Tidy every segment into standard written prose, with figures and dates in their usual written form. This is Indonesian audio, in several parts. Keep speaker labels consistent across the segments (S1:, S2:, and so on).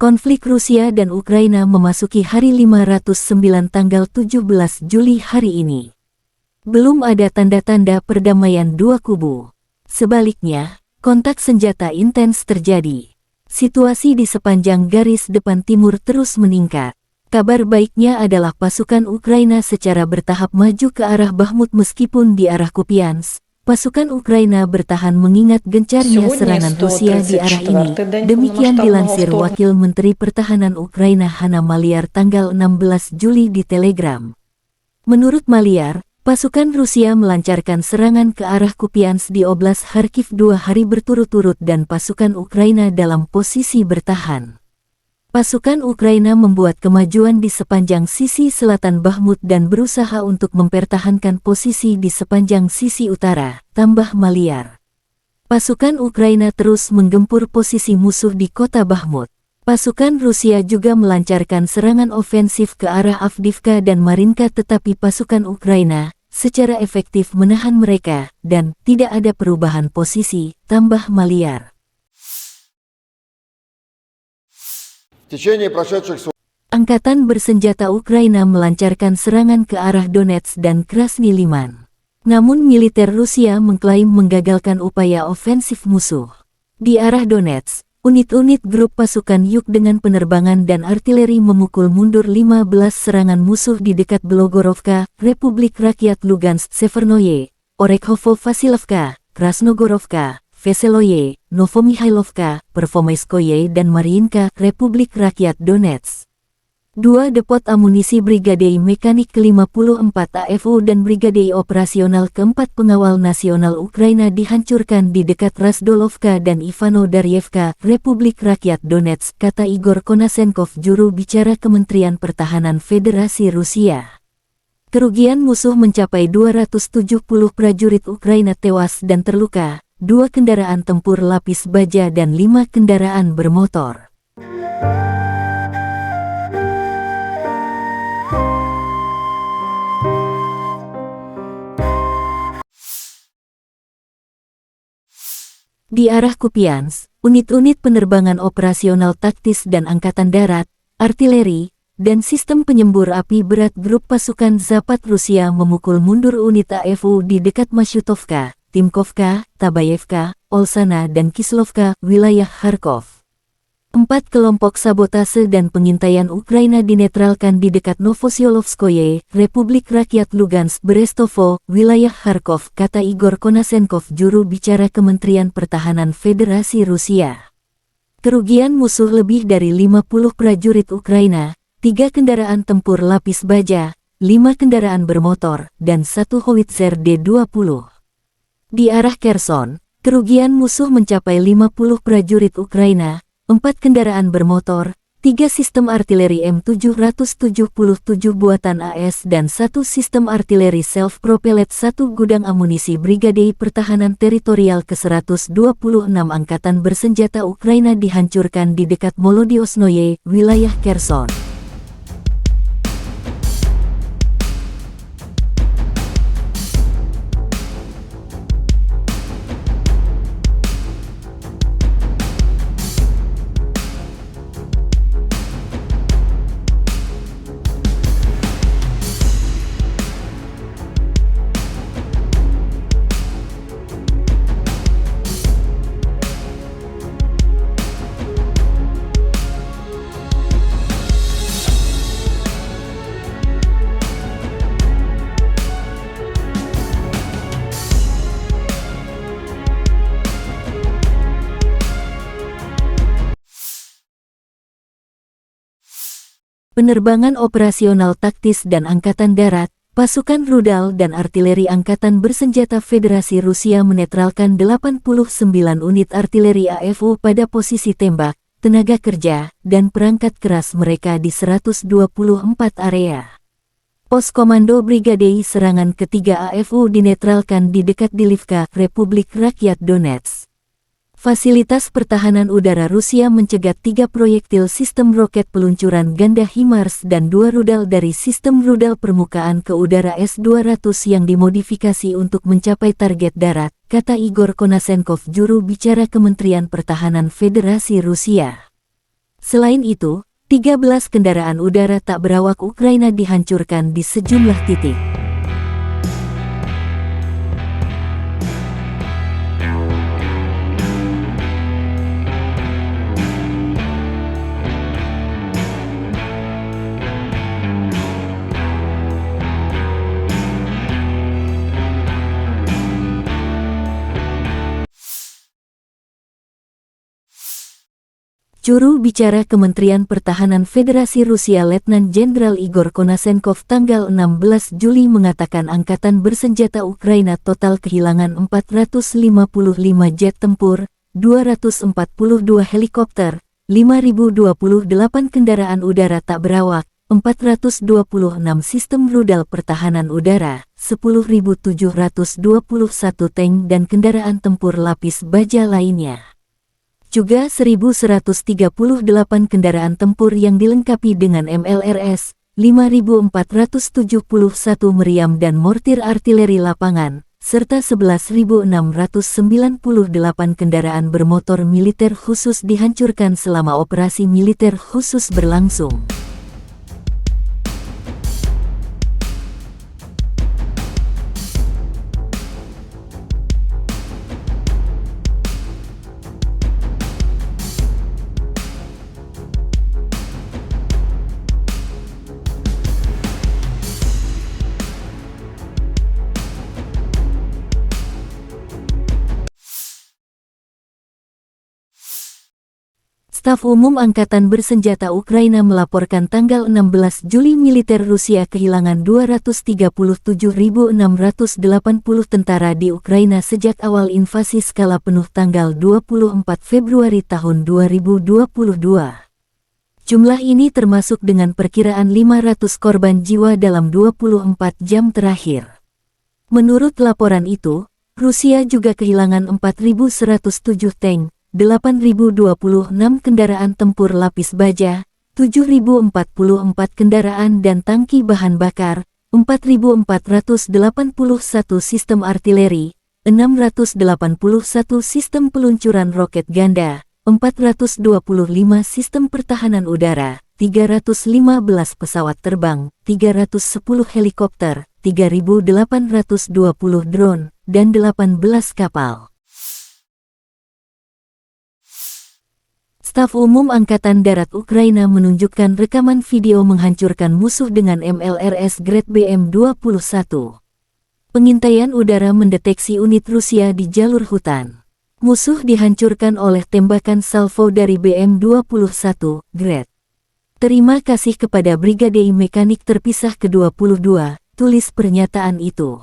S1: Konflik Rusia dan Ukraina memasuki hari 509 tanggal 17 Juli hari ini. Belum ada tanda-tanda perdamaian dua kubu. Sebaliknya, kontak senjata intens terjadi. Situasi di sepanjang garis depan timur terus meningkat. Kabar baiknya adalah pasukan Ukraina secara bertahap maju ke arah Bakhmut meskipun di arah Kupiansk. Pasukan Ukraina bertahan mengingat gencarnya serangan Rusia di arah ini. Demikian dilansir Wakil Menteri Pertahanan Ukraina Hanna Maliar tanggal 16 Juli di Telegram. Menurut Maliar, pasukan Rusia melancarkan serangan ke arah Kupiansk di Oblast Kharkiv 2 hari berturut-turut dan pasukan Ukraina dalam posisi bertahan. Pasukan Ukraina membuat kemajuan di sepanjang sisi selatan Bakhmut dan berusaha untuk mempertahankan posisi di sepanjang sisi utara, tambah Maliar. Pasukan Ukraina terus menggempur posisi musuh di kota Bakhmut. Pasukan Rusia juga melancarkan serangan ofensif ke arah Avdiivka dan Marinka tetapi pasukan Ukraina secara efektif menahan mereka dan tidak ada perubahan posisi, tambah Maliar. Angkatan bersenjata Ukraina melancarkan serangan ke arah Donetsk dan Krasny Liman. Namun militer Rusia mengklaim menggagalkan upaya ofensif musuh. Di arah Donetsk, unit-unit grup pasukan Yuk dengan penerbangan dan artileri memukul mundur 15 serangan musuh di dekat Belogorovka, Republik Rakyat Lugansk, Severnoye, Orekhovo-Vasilovka, Krasnogorovka, Veseloye, Novomihailovka, Pervomaiskoye dan Mariinka, Republik Rakyat Donetsk. Dua depot amunisi Brigadei Mekanik ke-54 AFU dan Brigadei Operasional ke-4 Pengawal Nasional Ukraina dihancurkan di dekat Razdolovka dan Ivano-Daryevka, Republik Rakyat Donetsk, kata Igor Konasenkov, juru bicara Kementerian Pertahanan Federasi Rusia. Kerugian musuh mencapai 270 prajurit Ukraina tewas dan terluka, 2 kendaraan tempur lapis baja dan 5 kendaraan bermotor. Di arah Kupiansk, unit-unit penerbangan operasional taktis dan angkatan darat, artileri, dan sistem penyembur api berat grup pasukan Zapad Rusia memukul mundur unit AFU di dekat Mashutovka, Timkovka, Tabayevka, Olsana dan Kislovka, wilayah Kharkov. 4 kelompok sabotase dan pengintaian Ukraina dinetralkan di dekat Novosyolovskoye, Republik Rakyat Lugansk, Berestovo, wilayah Kharkov, kata Igor Konasenkov, juru bicara Kementerian Pertahanan Federasi Rusia. Kerugian musuh lebih dari 50 prajurit Ukraina, 3 kendaraan tempur lapis baja, 5 kendaraan bermotor, dan 1 howitzer D-20. Di arah Kherson, kerugian musuh mencapai 50 prajurit Ukraina, 4 kendaraan bermotor, 3 sistem artileri M777 buatan AS dan 1 sistem artileri self-propellet, 1 gudang amunisi Brigadei Pertahanan Teritorial ke-126 Angkatan Bersenjata Ukraina dihancurkan di dekat Molodiosnoye, wilayah Kherson. Penerbangan operasional taktis dan angkatan darat, pasukan rudal dan artileri Angkatan Bersenjata Federasi Rusia menetralkan 89 unit artileri AFU pada posisi tembak, tenaga kerja, dan perangkat keras mereka di 124 area. Pos Komando Brigadei Serangan ketiga AFU dinetralkan di dekat Dilivka, Republik Rakyat Donetsk. Fasilitas pertahanan udara Rusia mencegat 3 proyektil sistem roket peluncuran ganda HIMARS dan 2 rudal dari sistem rudal permukaan ke udara S-200 yang dimodifikasi untuk mencapai target darat, kata Igor Konasenkov, juru bicara Kementerian Pertahanan Federasi Rusia. Selain itu, 13 kendaraan udara tak berawak Ukraina dihancurkan di sejumlah titik. Juru bicara Kementerian Pertahanan Federasi Rusia Letnan Jenderal Igor Konasenkov tanggal 16 Juli mengatakan angkatan bersenjata Ukraina total kehilangan 455 jet tempur, 242 helikopter, 5.028 kendaraan udara tak berawak, 426 sistem rudal pertahanan udara, 10.721 tank dan kendaraan tempur lapis baja lainnya. Juga 1.138 kendaraan tempur yang dilengkapi dengan MLRS, 5.471 meriam dan mortir artileri lapangan, serta 11.698 kendaraan bermotor militer khusus dihancurkan selama operasi militer khusus berlangsung. Staf Umum Angkatan Bersenjata Ukraina melaporkan tanggal 16 Juli militer Rusia kehilangan 237.680 tentara di Ukraina sejak awal invasi skala penuh tanggal 24 Februari tahun 2022. Jumlah ini termasuk dengan perkiraan 500 korban jiwa dalam 24 jam terakhir. Menurut laporan itu, Rusia juga kehilangan 4.107 tank, 8.026 kendaraan tempur lapis baja, 7.044 kendaraan dan tangki bahan bakar, 4.481 sistem artileri, 681 sistem peluncuran roket ganda, 425 sistem pertahanan udara, 315 pesawat terbang, 310 helikopter, 3.820 drone, dan 18 kapal. Staf Umum Angkatan Darat Ukraina menunjukkan rekaman video menghancurkan musuh dengan MLRS Grad BM-21. Pengintaian udara mendeteksi unit Rusia di jalur hutan. Musuh dihancurkan oleh tembakan salvo dari BM-21 Grad. Terima kasih kepada Brigade Mekanik Terpisah ke-22, tulis pernyataan itu.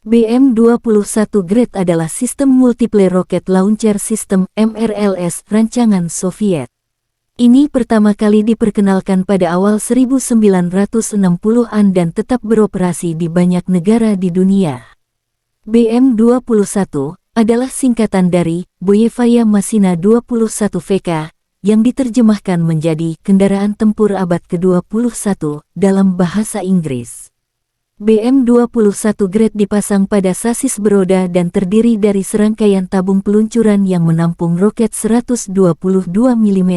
S1: BM-21 Grad adalah sistem Multiple Rocket Launcher System MRLS rancangan Soviet. Ini pertama kali diperkenalkan pada awal 1960-an dan tetap beroperasi di banyak negara di dunia. BM-21 adalah singkatan dari Boyevaya Masina 21 VK yang diterjemahkan menjadi kendaraan tempur abad ke-21 dalam bahasa Inggris. BM-21 Grad dipasang pada sasis beroda dan terdiri dari serangkaian tabung peluncuran yang menampung roket 122 mm.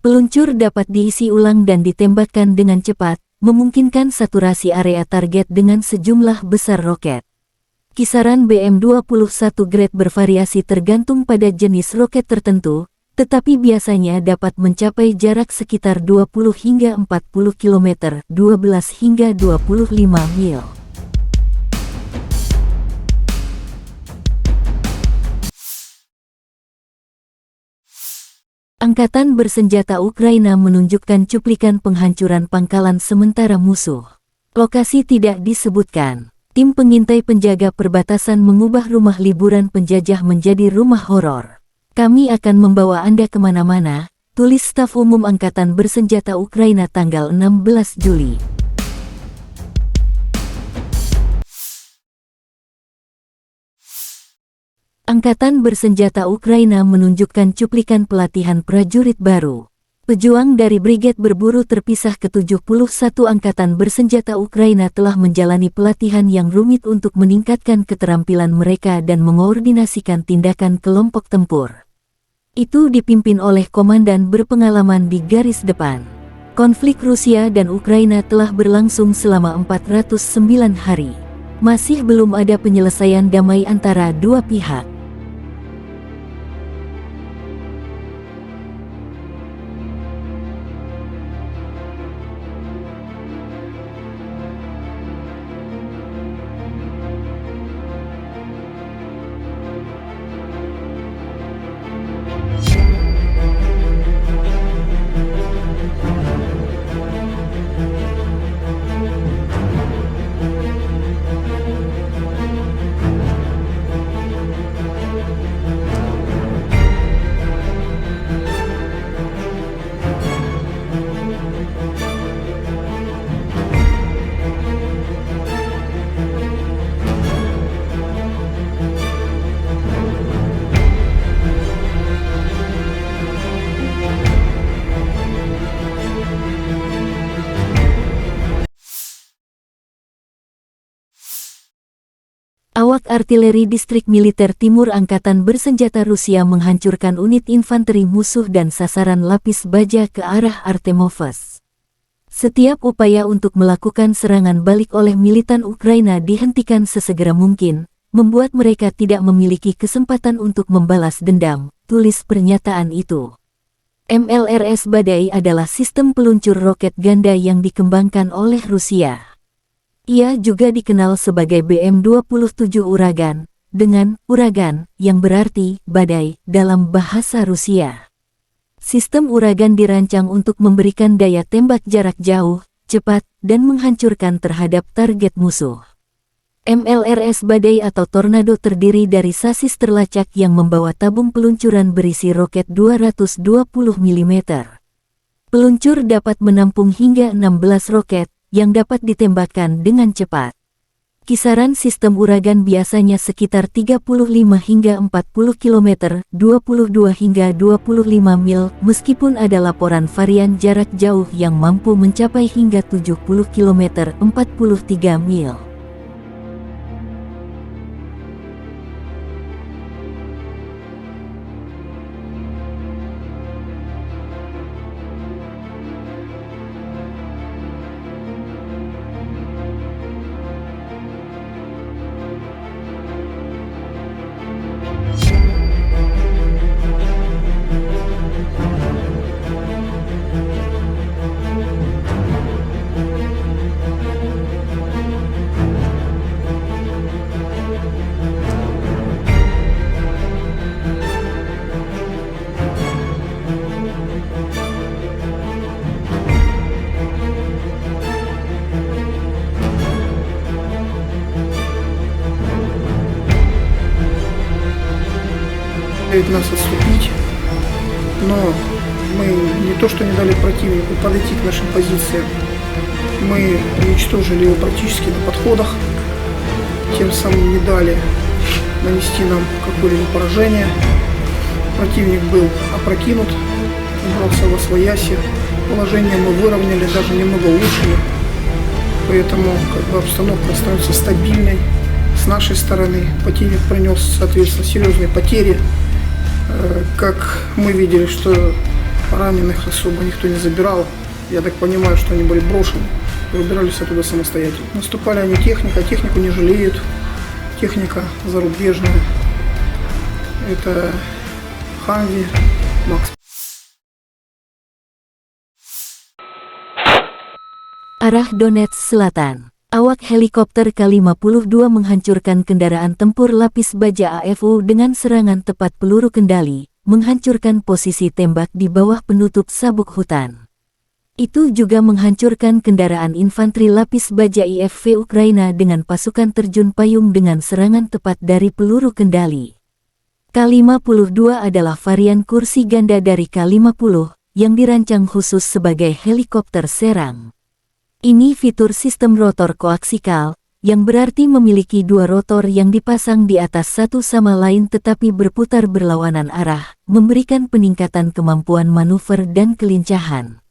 S1: Peluncur dapat diisi ulang dan ditembakkan dengan cepat, memungkinkan saturasi area target dengan sejumlah besar roket. Kisaran BM-21 Grad bervariasi tergantung pada jenis roket tertentu, tetapi biasanya dapat mencapai jarak sekitar 20 hingga 40 km, 12 hingga 25 mil. Angkatan Bersenjata Ukraina menunjukkan cuplikan penghancuran pangkalan sementara musuh. Lokasi tidak disebutkan. Tim pengintai penjaga perbatasan mengubah rumah liburan penjajah menjadi rumah horor. Kami akan membawa Anda kemana-mana, tulis Staf Umum Angkatan Bersenjata Ukraina tanggal 16 Juli. Angkatan Bersenjata Ukraina menunjukkan cuplikan pelatihan prajurit baru. Pejuang dari Brigade Berburu Terpisah ke-71 Angkatan Bersenjata Ukraina telah menjalani pelatihan yang rumit untuk meningkatkan keterampilan mereka dan mengoordinasikan tindakan kelompok tempur. Itu dipimpin oleh komandan berpengalaman di garis depan. Konflik Rusia dan Ukraina telah berlangsung selama 409 hari. Masih belum ada penyelesaian damai antara dua pihak. Awak artileri distrik militer timur Angkatan Bersenjata Rusia menghancurkan unit infanteri musuh dan sasaran lapis baja ke arah Artemovsk. Setiap upaya untuk melakukan serangan balik oleh militan Ukraina dihentikan sesegera mungkin, membuat mereka tidak memiliki kesempatan untuk membalas dendam, tulis pernyataan itu. MLRS Badai adalah sistem peluncur roket ganda yang dikembangkan oleh Rusia. Ia juga dikenal sebagai BM-27 Uragan, dengan Uragan yang berarti badai dalam bahasa Rusia. Sistem Uragan dirancang untuk memberikan daya tembak jarak jauh, cepat, dan menghancurkan terhadap target musuh. MLRS Badai atau Tornado terdiri dari sasis terlacak yang membawa tabung peluncuran berisi roket 220 mm. Peluncur dapat menampung hingga 16 roket, yang dapat ditembakkan dengan cepat. Kisaran sistem Uragan biasanya sekitar 35 hingga 40 km, 22 hingga 25 mil, meskipun ada laporan varian jarak jauh yang mampu mencapai hingga 70 km, 43 mil.
S2: Нас отступить, но мы не то что не дали противнику подойти к нашим позициям, мы уничтожили его практически на подходах, тем самым не дали нанести нам какое-либо поражение. Противник был опрокинут, убрался во свояси, положение мы выровняли, даже немного улучшили, поэтому обстановка становится стабильной. С нашей стороны противник принес, соответственно, серьезные потери. Как мы видели, что раненых особо никто не забирал, я так понимаю, что они были брошены, выбирались оттуда самостоятельно. Наступали они технику не жалеют, техника зарубежная, это Хамви, Макс.
S1: Arah Donetsk Selatan. Awak helikopter K-52 menghancurkan kendaraan tempur lapis baja AFU dengan serangan tepat peluru kendali, menghancurkan posisi tembak di bawah penutup sabuk hutan. Itu juga menghancurkan kendaraan infanteri lapis baja IFV Ukraina dengan pasukan terjun payung dengan serangan tepat dari peluru kendali. K-52 adalah varian kursi ganda dari K-50 yang dirancang khusus sebagai helikopter serang. Ini fitur sistem rotor koaksikal, yang berarti memiliki dua rotor yang dipasang di atas satu sama lain tetapi berputar berlawanan arah, memberikan peningkatan kemampuan manuver dan kelincahan.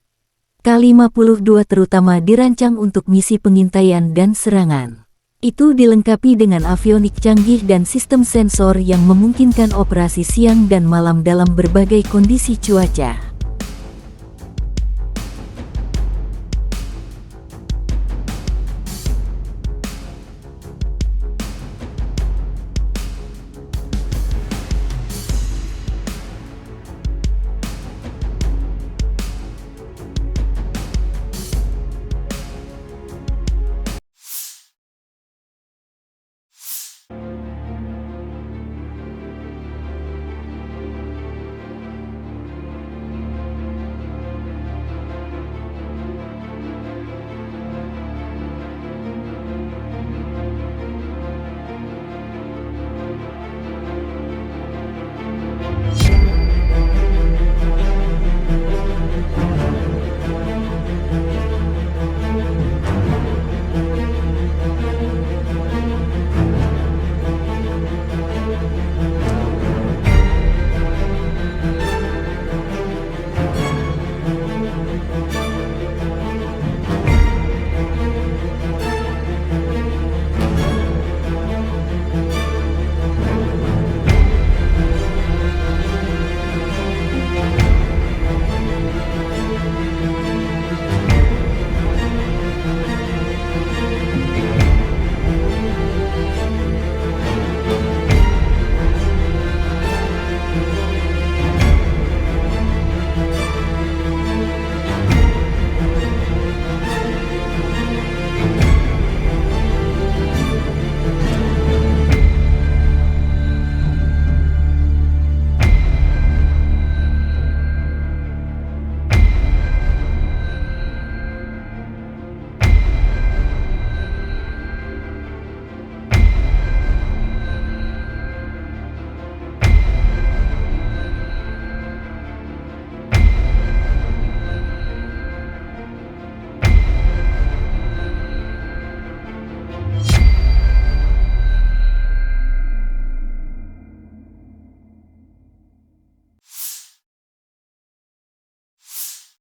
S1: K-52 terutama dirancang untuk misi pengintaian dan serangan. Itu dilengkapi dengan avionik canggih dan sistem sensor yang memungkinkan operasi siang dan malam dalam berbagai kondisi cuaca.